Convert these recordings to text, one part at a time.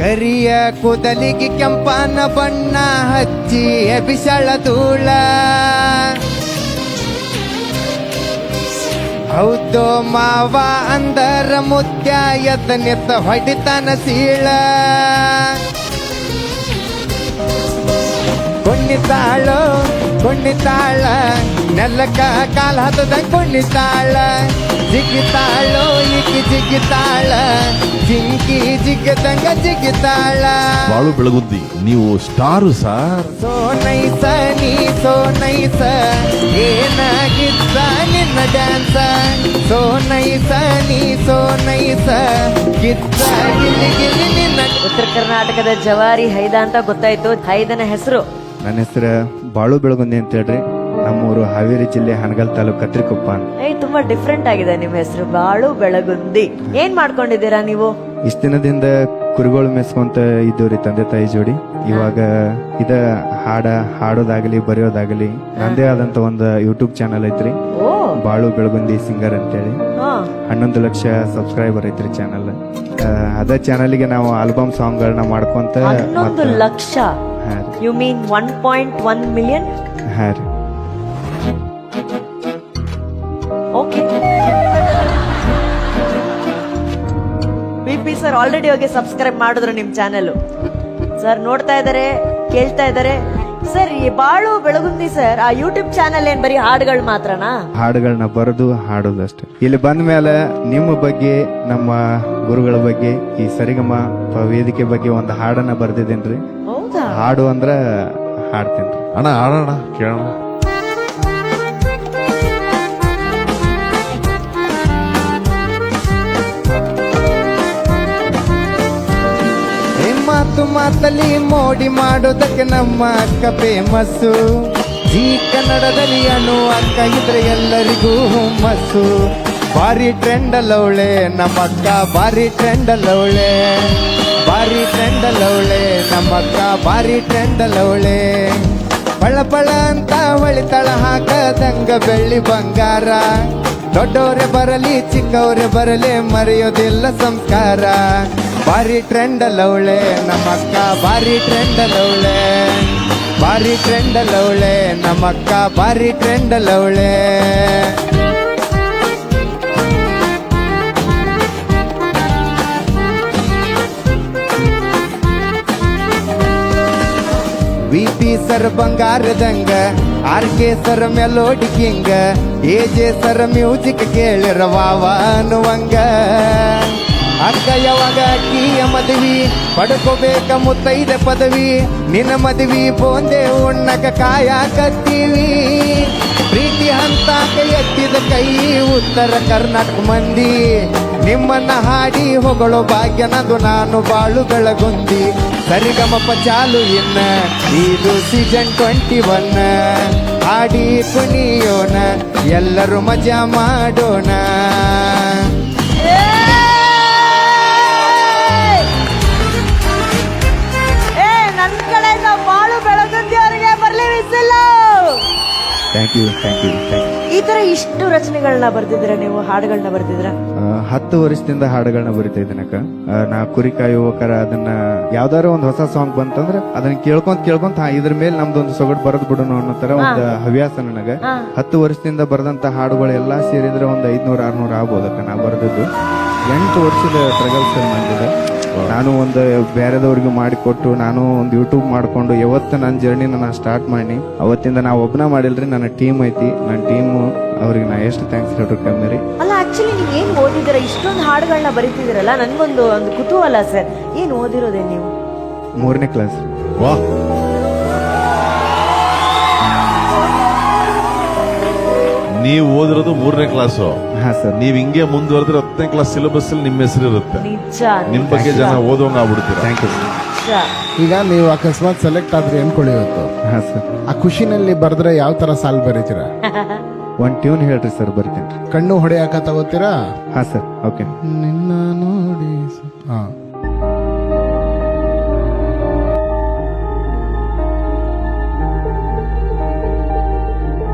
ಕರಿಯ ಕೂದಲಿಗೆ ಕೆಂಪನ ಬಣ್ಣ ಹಚ್ಚಿ ಬಿಸಳ ಧೂಳ ಹೌದು ಮಾವ ಅಂದರ ಮುತ್ಯ ಎತ್ತ ಹೊಡಿತಾನ ಸೀಳ ಕುಣ್ಣಿತಾಳ ನೆಲ್ಲಕ್ಕ ಕಾಲ ಹತ್ತದ ಕುಣ್ಣಿತಾಳ ಜಿಗಿತಾಳೋ ಈಕಿ ಜಿಗಿತಾಳ ಜಿಂಕಿ ಜಿಗ್ಗದಂಗ ಜಿಗಿತಾಳ. ಬಾಳು ಬೆಳಗುದ್ದಿ ನೀವು ಸ್ಟಾರು ಸಾರ್. ಸೋನೈಸ ನೀ ಸೋನೈಸ ಏನಾಗಿದ್ದ ನಿನ್ನ ಡ್ಯಾನ್ಸ ಸೋನೈಸ ನೀ ಸೋನೈಸ ಗಿದ್ದ ಗಿಲ್ಲಿ ಗಿಲ್ಲಿ ನಿನ್ನ. ಉತ್ತರ ಕರ್ನಾಟಕದ ಜವಾರಿ ಹೈದ ಅಂತ ಗೊತ್ತಾಯ್ತು. ಹೈದನ ಹೆಸರು? ನನ್ನ ಹೆಸರು ಬಾಳು ಬೆಳಗುಂದಿ ಅಂತ ಹೇಳ್ರಿ. ನಮ್ಮೂರು ಹಾವೇರಿ ಜಿಲ್ಲೆ ಹನಗಲ್ ತಾಲೂಕು ಕತ್ರಿಕೊಪ್ಪ. ತುಂಬಾ ಡಿಫ್ರೆಂಟ್ ಆಗಿದೆ ನಿಮ್ಮ ಹೆಸರು, ಬಾಳು ಬೆಳಗುಂದಿ. ಏನ್ ಮಾಡ್ಕೊಂಡಿದ್ದೀರಾ ನೀವು? ಇಷ್ಟ ದಿನದಿಂದ ಕುರಿಗಳು ಮೆಸ್ಕೊಂತ ಇದ್ದವ್ರಿ ತಂದೆ ತಾಯಿ ಜೋಡಿ. ಇವಾಗ ಹಾಡೋದಾಗಲಿ ಬರೆಯೋದಾಗಲಿ ನಂದೇ ಆದಂತ ಒಂದು ಯೂಟ್ಯೂಬ್ ಚಾನಲ್ ಐತ್ರಿ, ಬಾಳು ಬೆಳಗುಂದಿ ಸಿಂಗರ್ ಅಂತೇಳಿ. 11 ಲಕ್ಷ ಸಬ್ಸ್ಕ್ರೈಬರ್ ಐತ್ರಿ ಚಾನಲ್. ಅದ ಚಾನಲ್ಗೆ ನಾವು ಆಲ್ಬಮ್ ಸಾಂಗ್ ಗಳನ್ನ ಮಾಡ್ಕೊಂತ 11 ಲಕ್ಷ. You mean 1.1 million? ಹಾ ರೀ. ಓಕೆ. ಪಿ ಸರ್ ಆಲ್ರೆಡಿ ಹೋಗಿ ಸಬ್ಸ್ಕ್ರೈಬ್ ಮಾಡಿದ್ರು ನಿಮ್ ಚಾನೆಲ್. ಸರ್ ನೋಡ್ತಾ ಇದಾರೆ, ಕೇಳ್ತಾ ಇದಾರೆ. ಸರ್ ಈ ಬಾಳು ಬೆಳಗುಂದಿ ಸರ್ ಆ ಯೂಟ್ಯೂಬ್ ಚಾನೆಲ್ ಏನ್ ಬರೀ ಹಾಡುಗಳು ಮಾತ್ರನಾ? ಹಾಡುಗಳನ್ನ ಬರೆದು ಹಾಡೋದು ಅಷ್ಟೇ. ಇಲ್ಲಿ ಬಂದ ಮೇಲೆ ನಿಮ್ಮ ಬಗ್ಗೆ, ನಮ್ಮ ಗುರುಗಳ ಬಗ್ಗೆ, ಈ ಸರಿಗಮ ವೇದಿಕೆ ಬಗ್ಗೆ ಒಂದು ಹಾಡನ್ನ ಬರ್ದಿದ್ದೇನ್ರಿ. ಹೌದಾ? ಹಾಡು ಅಂದ್ರ ಹಾಡ್ತೇನ್ರಿ. ಅಣ್ಣ ಹಾಡೋಣ ಕೇಳೋಣ. ಮಾತು ಮಾತಲ್ಲಿ ಮೋಡಿ ಮಾಡೋದಕ್ಕೆ ನಮ್ಮ ಅಕ್ಕ ಫೇಮಸ್ಸು. ಜೀ ಕನ್ನಡದಲ್ಲಿ ಅನು ಅಕ್ಕ ಇದ್ರೆ ಎಲ್ಲರಿಗೂ ಹುಮ್ಮಸ್ಸು. ಭಾರಿ ಟ್ರೆಂಡ್ ಅಲ್ಲವಳೆ ನಮ್ಮ ಅಕ್ಕ, ಭಾರಿ ಟ್ರೆಂಡ್ ಅಲ್ಲವಳೆ, ಭಾರಿ ಟ್ರೆಂಡ್ ಅಲ್ಲವಳೆ ನಮ್ಮ ಅಕ್ಕ, ಭಾರಿ ಟ್ರೆಂಡ್ ಅಲ್ಲವಳೆ. ಪಳ ಪಳ ಅಂತ ಹೊಳಿತಳ ಹಾಕದಂಗ ಬೆಳ್ಳಿ ಬಂಗಾರ. ದೊಡ್ಡವರೇ ಬರಲಿ ಚಿಕ್ಕವರೇ ಬರಲಿ ಮರೆಯೋದಿಲ್ಲ ಸಂಸ್ಕಾರ. ಭಾರಿ ಟ್ರೆಂಡ್ ಅಲ್ಲವಳೆ ನಮ್ಮ ಅಕ್ಕ, ಭಾರಿ ಟ್ರೆಂಡ್ ಅಲ್ಲವಳೆ, ಭಾರಿ ಟ್ರೆಂಡ್ ಅಲ್ಲವಳೆ ನಮ್ಮ ಅಕ್ಕ, ಭಾರಿ ಟ್ರೆಂಡ್ ಅಲ್ಲವಳೆ. VP ಸರ್ ಬಂಗಾರದಂಗ, RK ಸರ್ ಮೆಲೋಡಿ ಕಿಂಗ, AJ ಸರ್ ಮ್ಯೂಸಿಕ್ ಕೇಳಿರ ವಾವ ಅನ್ನುವಂಗ. ಅಕ್ಕ ಯಾವಾಗ ಅಕ್ಕಿಯ ಮದುವೆ ಪಡ್ಕೋಬೇಕ ಮುತ್ತೈದ ಪದವಿ. ನಿನ್ನ ಮದುವೆ ಪೋಂದೆ ಉಣ್ಣಕ ಕಾಯಕತ್ತೀವಿ. ಪ್ರೀತಿ ಹಂತಾಕ ಎತ್ತಿದ ಕೈ ಉತ್ತರ ಕರ್ನಾಟಕ ಮಂದಿ. ನಿಮ್ಮನ್ನ ಹಾಡಿ ಹೊಗಳೋ ಭಾಗ್ಯ ನಂದು, ನಾನು ಬಾಳು ಬೆಳಗುಂದಿ. ಸರಿಗಮಪ ಚಾಲು ಇನ್ನ ಇದು ಸೀಸನ್ 21. ಹಾಡಿ ಕುಣಿಯೋಣ ಎಲ್ಲರೂ ಮಜಾ ಮಾಡೋಣ. Thank you. ಈ ತರ ಇಷ್ಟು ರಚನೆಗಳನ್ನ ಬರ್ದಿದ್ರ ನೀವು, ಹಾಡುಗಳನ್ನ ಬರ್ದಿದ್ರ? 10 ವರ್ಷದಿಂದ ಹಾಡುಗಳನ್ನ ಬರಿತಾ ಇದ್ದೀನಕ್ಕ. ನಾ ಕುರಿ ಕಾಯುವಕರ ಅದನ್ನ ಯಾವ್ದಾರ ಒಂದು ಹೊಸ ಸಾಂಗ್ ಬಂತಂದ್ರ ಅದನ್ನ ಕೇಳ್ಕೊಂತ ಇದ್ರ ಮೇಲೆ ನಮ್ದೊಂದು ಸೊಗಡು ಬರದ್ ಬಿಡೋಣ ಅನ್ನೋ ತರ ಒಂದು ಹವ್ಯಾಸ ನನಗ. 10 ವರ್ಷದಿಂದ ಬರೆದಂತ ಹಾಡುಗಳು ಎಲ್ಲಾ ಸೇರಿದ್ರೆ ಒಂದು 500-600 ಆಗ್ಬೋದಕ್ಕ. ನಾ ಬರೆದದ್ದು 8 ವರ್ಷದ ಟ್ರಗಲ್ಸ್ ಮಾಡಿದೆ. ನಾನು ಒಂದು ಬೇರೆದವ್ರಿಗೆ ಮಾಡಿಕೊಟ್ಟು ನಾನು ಒಂದು ಯೂಟ್ಯೂಬ್ ಮಾಡ್ಕೊಂಡು ಯಾವತ್ತು ನನ್ನ ಜರ್ನಿನ ನಾನು ಸ್ಟಾರ್ಟ್ ಮಾಡಿ ಅವತ್ತಿಂದ ನಾವು ಒಬ್ಬನ ಮಾಡಿಲ್ರಿ, ನನ್ನ ಟೀಮ್ ಐತಿ. ನನ್ನ ಟೀಮ್ ಅವ್ರಿಗೆ ನಾ ಎಷ್ಟು ಥ್ಯಾಂಕ್ಸ್ ಹೇಳ್ರಿ ಕಮ್ಮಿ ರೀ. ಅಲ್ಲ ಆಕ್ಚುಲಿ ನೀವು ಏನ್ ಓದಿದಿರ? ಇಷ್ಟೊಂದು ಹಾಡುಗಳನ್ನ ಬರೀತಿದಿರಲ್ಲ, ನನ್ಗೊಂದು ಕುತೂಹಲ ಸರ್. ಏನ್ ಓದಿರೋದೇ ನೀವು? 3ನೇ ಕ್ಲಾಸ್. ವಾ, ನೀವು ಓದಿರೋದು 3ನೇ ಕ್ಲಾಸು? ಹಾ ಸರ್. ನೀವ್ ಹಿಂಗೆ ಮುಂದುವರೆದ್ರೆ 10ನೇ ಕ್ಲಾಸ್ ಸಿಲೆಬಸ್ ಅಲ್ಲಿ ನಿಮ್ಮ ಹೆಸರು ಇರುತ್ತೆ. ನಿಜ. ನಿಮ್ ಬಗ್ಗೆ ಜನ ಓದೋಂಗ ಆಗ್ಬಿಡ್ತೀರ. Thank you. ಈಗ ನೀವು ಅಕಸ್ಮಾತ್ ಸೆಲೆಕ್ಟ್ ಆದ್ರೆ ಅನ್ಕೊಳ್ಳಿ ಇವತ್ತು, ಹಾ ಸರ್, ಆ ಖುಷಿನಲ್ಲಿ ಬರ್ದ್ರೆ ಯಾವ ತರ ಸಾಲ್ ಬರೀತೀರಾ? ಒಂದ್ ಟ್ಯೂನ್ ಹೇಳ್ರಿ ಸರ್, ಬರ್ತೀನಿ. ಕಣ್ಣು ಹೊಡೆಯಾಕ ತಗೋತೀರಾ? ಹಾ ಸರ್, ಓಕೆ. ನಿನ್ನ ನೋಡಿ. ಹಾ,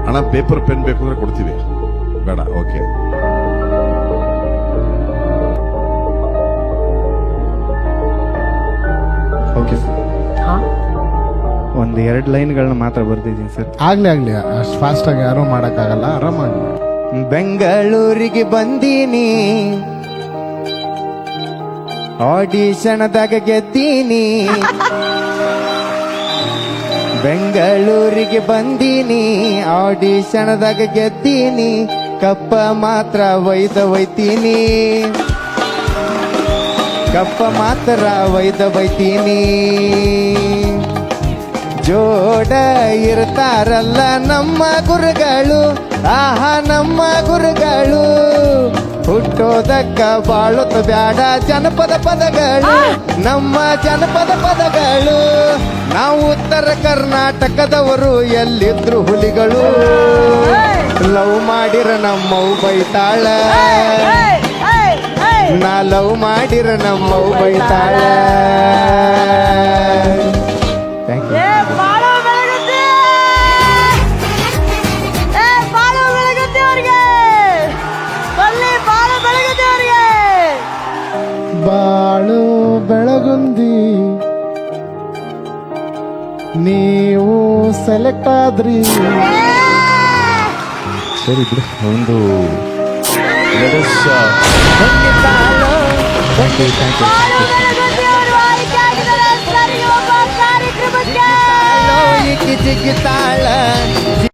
ಅಣ್ಣ ಪೇಪರ್ ಪೆನ್ ಬೇಕು ಅಂದ್ರೆ ಕೊಡ್ತೀವಿ. ಬೇಡ? ಓಕೆ. ಓಕೆ ಸರ್ ಹಾ ಒಂದು 2 ಲೈನ್ಗಳನ್ನ ಮಾತ್ರ ಬರ್ದಿದ್ದೀನಿ ಸರ್. ಆಗ್ಲಿ ಅಷ್ಟು ಫಾಸ್ಟ್ ಆಗಿ ಯಾರು ಮಾಡಕ್ಕಾಗಲ್ಲ, ಆರಾಮಾಗಿ. ಬೆಂಗಳೂರಿಗೆ ಬಂದೀನಿ, ಆಡಿಷನ್ದಾಗ ಗೆದ್ದೀನಿ. ಬೆಂಗಳೂರಿಗೆ ಬಂದೀನಿ, ಆಡಿಷನ್ದಾಗ ಗೆದ್ದೀನಿ. ಕಪ್ಪ ಮಾತ್ರ ಒಯ್ತೀನಿ, ಕಪ್ಪ ಮಾತ್ರ ಒಯ್ತೀನಿ. ಜೋಡ ಇರ್ತಾರಲ್ಲ ನಮ್ಮ ಗುರುಗಳು, ಆಹಾ ನಮ್ಮ ಗುರುಗಳು. ಹುಟ್ಟೋದಕ್ಕ ಬಾಳುತ್ತ ಬ್ಯಾಡ ಜನಪದ ಪದಗಳು, ನಮ್ಮ ಜನಪದ ಪದಗಳು. ನಾವು ಉತ್ತರ ಕರ್ನಾಟಕದವರು, ಎಲ್ಲಿದ್ರು ಹುಲಿಗಳು. ಲವ್ ಮಾಡಿರ ನಮ್ಮವು ಬೈತಾಳ, ನಾ ಲವ್ ಮಾಡಿರ ನಮ್ಮವು ಬೈತಾಳ. Thank you. ಏ ಬಾಳು ಬೆಳಗುತ್ತಿ, ಏ ಬಾಳು ಬೆಳಗುತ್ತಿ ಅವ್ರಿಗೆ, ಬಲ್ಲಿ ಬಾಳು ಬೆಳಗುತ್ತಿ ಅವ್ರಿಗೆ. ಬಾಳು ಬೆಳಗುಂದಿ, ನೀವು ಸೆಲೆಕ್ಟ್ ಆದ್ರಿ. ಸರಿ ಬಿಡು ಒಂದು ಬಾಳು ಬೆಳಗುತ್ತಿ ಅವರು ಆಯ್ಕೆ ಆಗಿದ್ದಾರೆ ಸರ್, ಈ ಒಬ್ಬ ಕಾರ್ಯಕ್ರಮಕ್ಕೆ. ಜಿಗಿತಾಳ